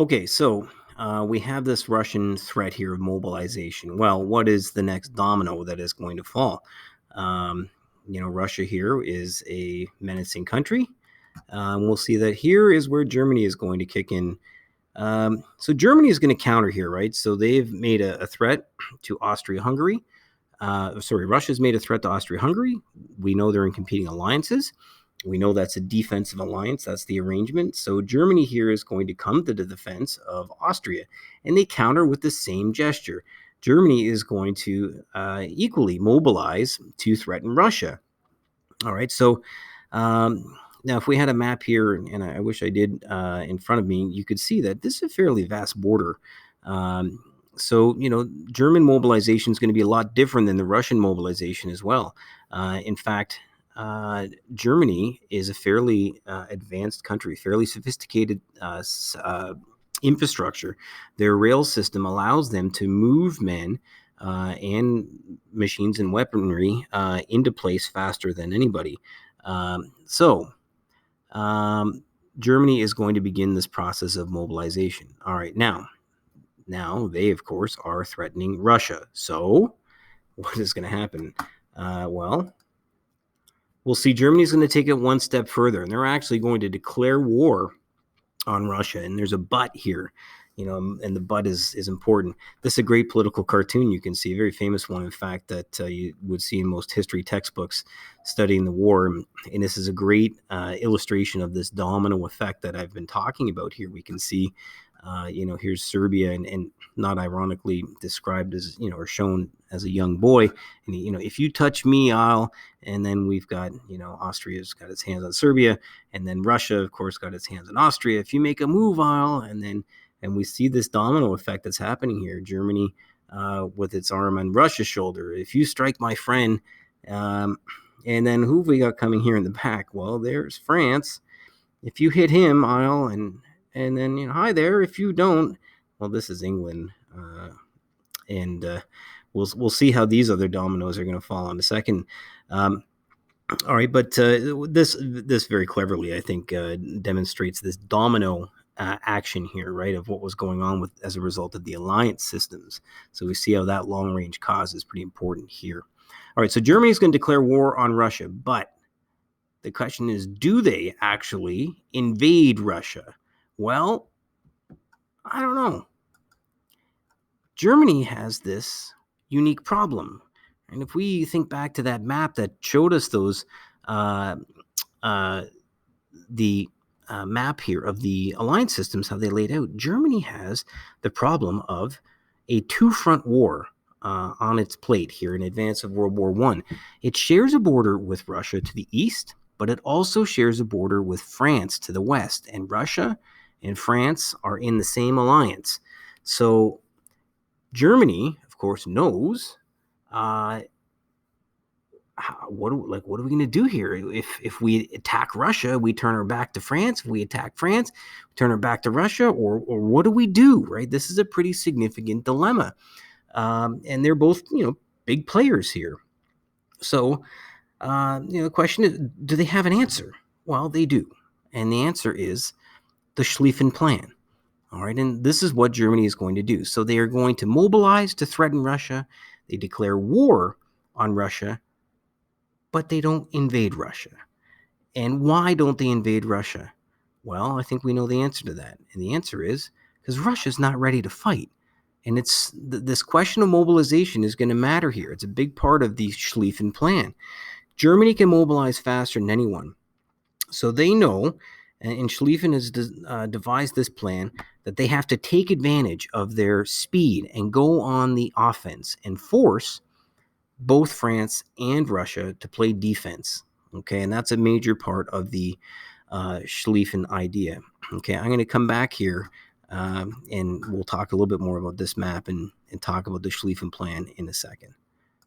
Okay, so we have this Russian threat here of mobilization. Well, what is the next domino that is going to fall? Um, Russia here is a menacing country. We'll see that here is where Germany is going to kick in. So Germany is going to counter here, right? So they've made a threat to Austria-Hungary. Russia's made a threat to Austria-Hungary. We know they're in competing alliances. We know that's a defensive alliance. That's the arrangement. So Germany here is going to come to the defense of Austria, and they counter with the same gesture. Germany is going to equally mobilize to threaten Russia. All right. So now, if we had a map here, and I wish I did in front of me, you could see that this is a fairly vast border. German mobilization is going to be a lot different than the Russian mobilization as well. In fact, Germany is a fairly advanced country, fairly sophisticated infrastructure. Their rail system allows them to move men and machines and weaponry into place faster than anybody. Germany is going to begin this process of mobilization. All right, now they, of course, are threatening Russia. So what is going to happen? Well, we'll see Germany is going to take it one step further, and they're actually going to declare war on Russia. And there's a but here, and the but is important. This is a great political cartoon you can see, a very famous one, in fact, that you would see in most history textbooks studying the war. And this is a great illustration of this domino effect that I've been talking about here. We can see, here's Serbia, and not ironically described as, or shown as a young boy. And, if you touch me, I'll, and then we've got, Austria's got its hands on Serbia, and then Russia, of course, got its hands on Austria. If you make a move, I'll, and we see this domino effect that's happening here. Germany with its arm on Russia's shoulder. If you strike my friend, and then who have we got coming here in the back? Well, there's France. If you hit him, I'll, and then, hi there. If you don't, well, this is England. We'll see how these other dominoes are going to fall in a second. All right, but this very cleverly, I think, demonstrates this domino action here, right, of what was going on with as a result of the alliance systems. So we see how that long-range cause is pretty important here. All right, so Germany is going to declare war on Russia, but the question is, do they actually invade Russia? Well, I don't know. Germany has this unique problem. And if we think back to that map that showed us those, the map here of the alliance systems, how they laid out, Germany has the problem of a two-front war on its plate here in advance of World War I. It shares a border with Russia to the east, but it also shares a border with France to the west. And Russia and France are in the same alliance. So Germany, of course, knows what are we going to do here? If we attack Russia, we turn our back to France. If we attack France, we turn our back to Russia, or what do we do? Right? This is a pretty significant dilemma, and they're both big players here. So the question is, do they have an answer? Well, they do, and the answer is the Schlieffen Plan. All right, and this is what Germany is going to do. So they are going to mobilize to threaten Russia. They declare war on Russia, but they don't invade Russia. And why don't they invade Russia? Well, I think we know the answer to that. And the answer is because Russia's not ready to fight. And it's this question of mobilization is going to matter here. It's a big part of the Schlieffen Plan. Germany can mobilize faster than anyone. So they know, and Schlieffen has devised this plan, that they have to take advantage of their speed and go on the offense and force both France and Russia to play defense. Okay, and that's a major part of the Schlieffen idea. Okay, I'm going to come back here and we'll talk a little bit more about this map and talk about the Schlieffen Plan in a second.